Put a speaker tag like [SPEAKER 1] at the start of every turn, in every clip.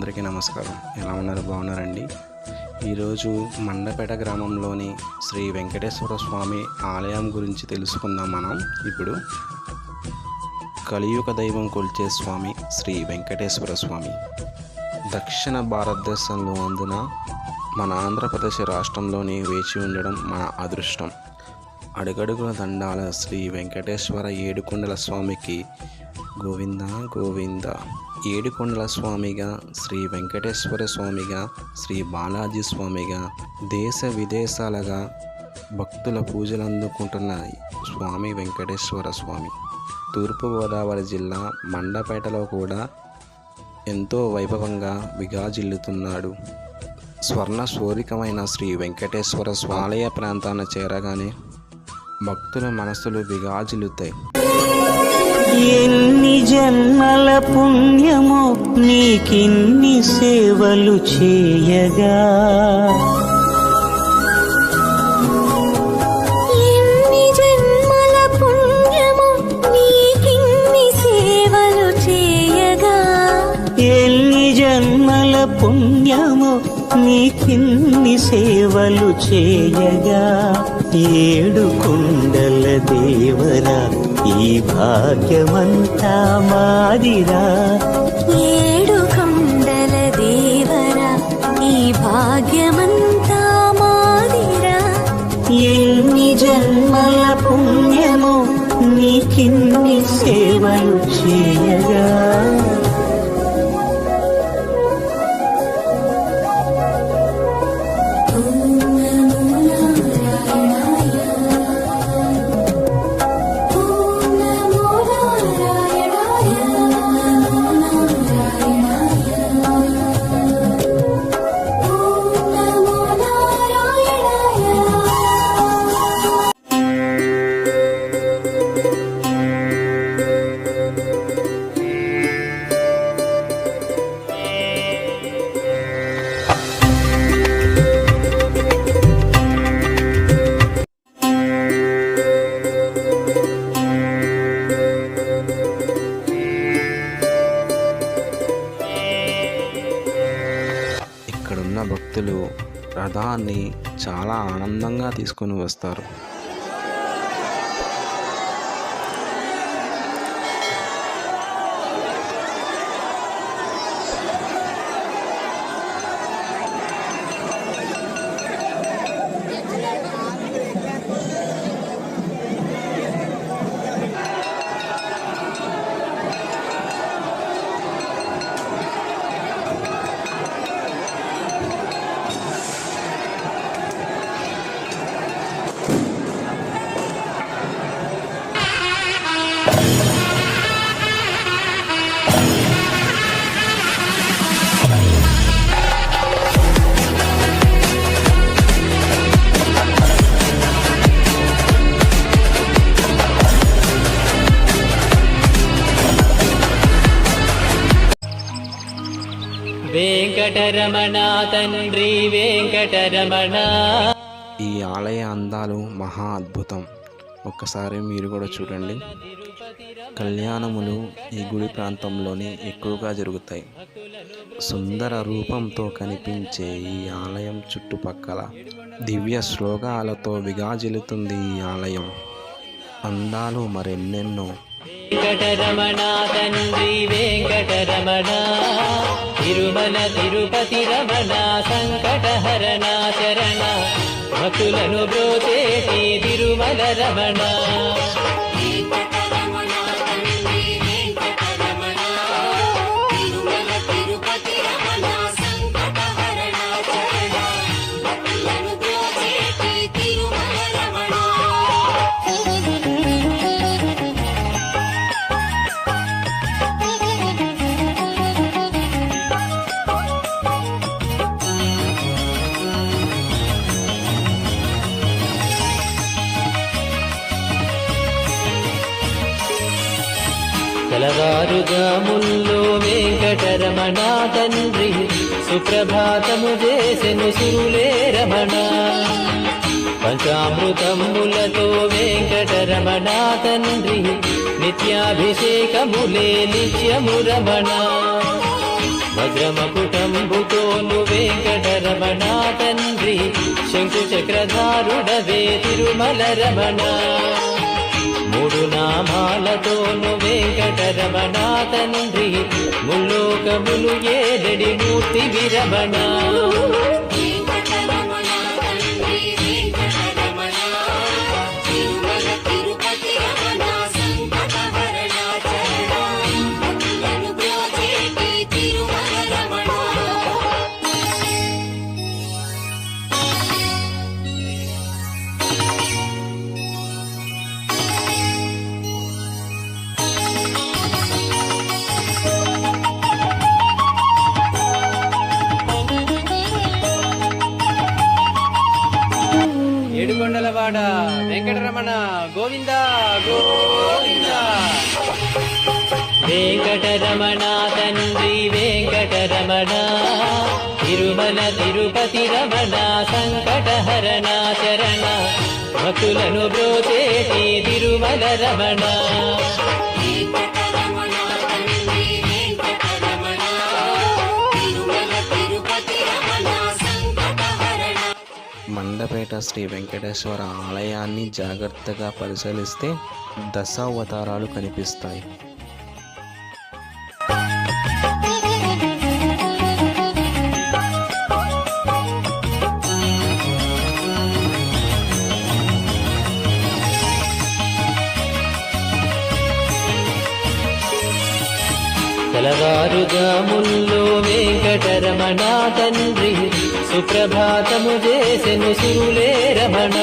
[SPEAKER 1] అందరికీ నమస్కారం. ఎలా ఉన్నారు? బాగున్నారండి? ఈరోజు మండపేట గ్రామంలోని శ్రీ వెంకటేశ్వర స్వామి ఆలయం గురించి తెలుసుకుందాం. మనం ఇప్పుడు కలియుగ దైవం కొలిచే స్వామి శ్రీ వెంకటేశ్వర స్వామి దక్షిణ భారతదేశంలో అందున మన ఆంధ్రప్రదేశ్ రాష్ట్రంలోని వేచి ఉండడం మన అదృష్టం. అడుగడుగుల దండాల శ్రీ వెంకటేశ్వర ఏడుకొండల స్వామికి గోవింద గోవింద. ఏడుకొండల స్వామిగా, శ్రీ వెంకటేశ్వర స్వామిగా, శ్రీ బాలాజీ స్వామిగా దేశ విదేశాలుగా భక్తుల పూజలు అందుకుంటున్న స్వామి వెంకటేశ్వర స్వామి తూర్పుగోదావరి జిల్లా మండపేటలో కూడా ఎంతో వైభవంగా విరాజిల్లుతున్నాడు. స్వర్ణ శోరికమైన శ్రీ వెంకటేశ్వర ఆలయ ప్రాంతాన్ని చేరగానే భక్తుల మనసులు విరాజిల్లుతాయి.
[SPEAKER 2] ఎన్ని జన్మల పుణ్యమో నీకిన్ని సేవలు చేయగా,
[SPEAKER 3] ఎన్ని జన్మల పుణ్యమో నీకిన్ని సేవలు చేయగా,
[SPEAKER 2] ఎన్ని జన్మల పుణ్యమో నీకిన్ని సేవలు చేయగా, ఏడు కొండల దేవరా ఈ భాగ్యమంతా మాదిరా,
[SPEAKER 3] ఏడు కొండల దేవరా ఈ భాగ్యమంతా మాదిరా.
[SPEAKER 2] ఎన్ని జన్మల పుణ్యమో నీకిన్ని సేవలు చేయగా.
[SPEAKER 1] ఇక్కడున్న భక్తులు రథాన్ని చాలా ఆనందంగా తీసుకొని వస్తారు.
[SPEAKER 2] వెంకటరమణ తండ్రి వెంకటరమణ.
[SPEAKER 1] ఈ ఆలయ అందాలు మహా అద్భుతం. ఒక్కసారి మీరు కూడా చూడండి. కళ్యాణములు ఈ గుడి ప్రాంతంలోనే ఎక్కువగా జరుగుతాయి. సుందర రూపంతో కనిపించే ఈ ఆలయం చుట్టుపక్కల దివ్య శ్లోకాలతో విరాజిల్లుతుంది. ఈ ఆలయం అందాలు మరెన్నెన్నో.
[SPEAKER 2] వెంకటరమణ తండ్రి వెంకటరమణ, తిరుమల తిరుపతి రమణ, సంకటహరణ చరణ, భక్తులను బ్రోచేటి తిరుమల రమణ. తెలవారుజాముల్లో వెంకటరమణ తండ్రి సుప్రభాతము చేసెను సురులే రమణ. పంచామృతములతో వెంకటరమణ తండ్రి నిత్యాభిషేకములే నిత్యము రమణ. వజ్రమకుటంబుతోను వెంకటరమణ తండ్రి శంకు చక్రధారుడవే తిరుమల రమణ మూడు నామాలతోను వెంకటరమణ తండ్రి ముల్లోకములు ఏడడి మూర్తి విరమణ ఏడుకొండలవాడ వెంకటరమణ గోవింద గోవింద వెంకటరమణ తండ్రి వెంకటరమణ తిరుమల తిరుపతి రమణ సంకటహరణ చరణ భక్తులను బ్రోచేటి తిరుమల రమణ
[SPEAKER 1] మండపేట శ్రీ వెంకటేశ్వర ఆలయాన్ని జాగ్రత్తగా పరిశీలిస్తే దశావతారాలు కనిపిస్తాయి.
[SPEAKER 2] తెలవారుజాముల్లో వెంకటరమణ తండ్రి సుప్రభాతము చేసెను సురులే రమణ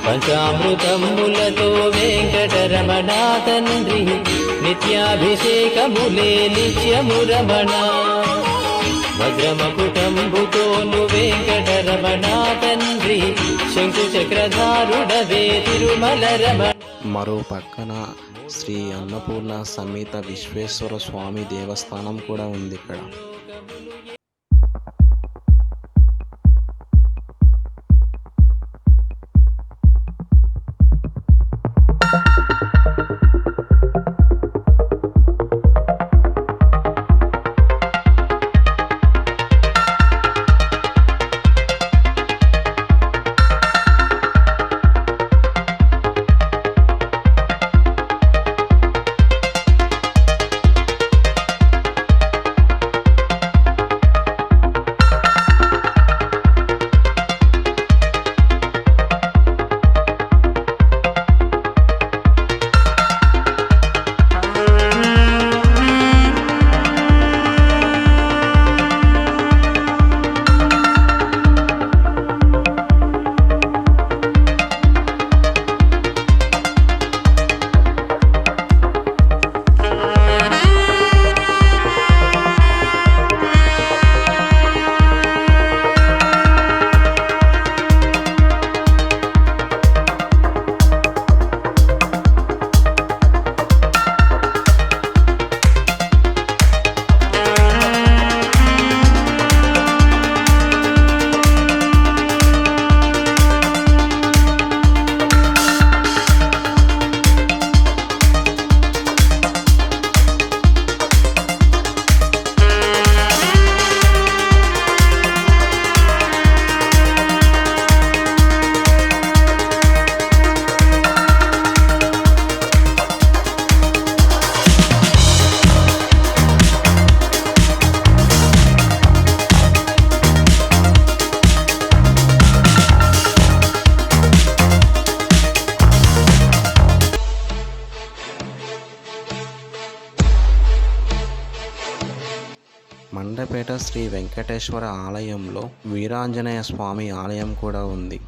[SPEAKER 2] పంచామృతములతో వెంకటరమణ తండ్రి నిత్యాభిషేకములే నిత్యము రమణ వజ్రమకుటంబుతోను వెంకటరమణ తండ్రి శంకు చక్రధారుడవే తిరుమల రమణ
[SPEAKER 1] మరో పక్కన శ్రీ అన్నపూర్ణ సమేత విశ్వేశ్వర స్వామి దేవస్థానం కూడా ఉంది ఇక్కడ. మండపేట శ్రీ వెంకటేశ్వర ఆలయంలో వీరాంజనేయ స్వామి ఆలయం కూడా ఉంది.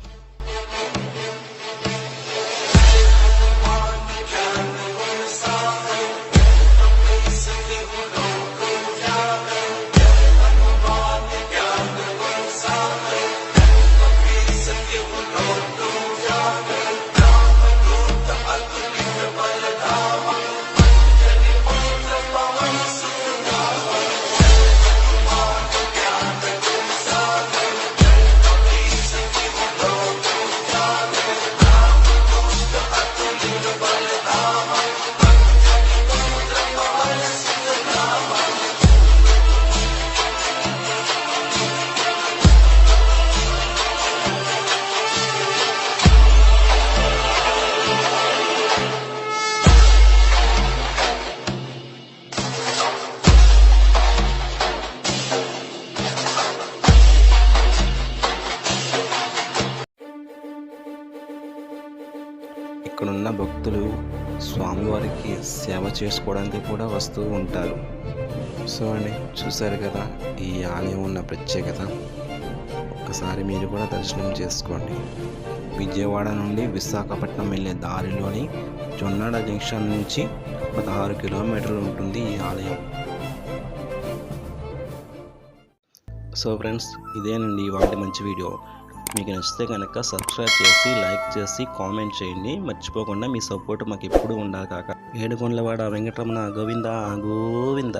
[SPEAKER 1] ఉన్న భక్తులు స్వామివారికి సేవ చేసుకోవడానికి కూడా వస్తూ ఉంటారు. సో అండి, చూశారు కదా ఈ ఆలయం ఉన్న ప్రత్యేకత. ఒక్కసారి మీరు కూడా దర్శనం చేసుకోండి. విజయవాడ నుండి విశాఖపట్నం వెళ్ళే దారిలోని జొన్నాడ జంక్షన్ నుంచి 16 కిలోమీటర్లు ఉంటుంది ఈ ఆలయం. సో ఫ్రెండ్స్, ఇదేనండి ఇవాళ మంచి వీడియో. మీకు నచ్చితే కనుక సబ్స్క్రైబ్ చేసి, లైక్ చేసి, కామెంట్ చేయండి. మర్చిపోకుండా మీ సపోర్ట్ మాకు ఎప్పుడు ఉండాలి కాక. ఏడుకొండలవాడ వెంకటరమణ గోవింద గోవింద.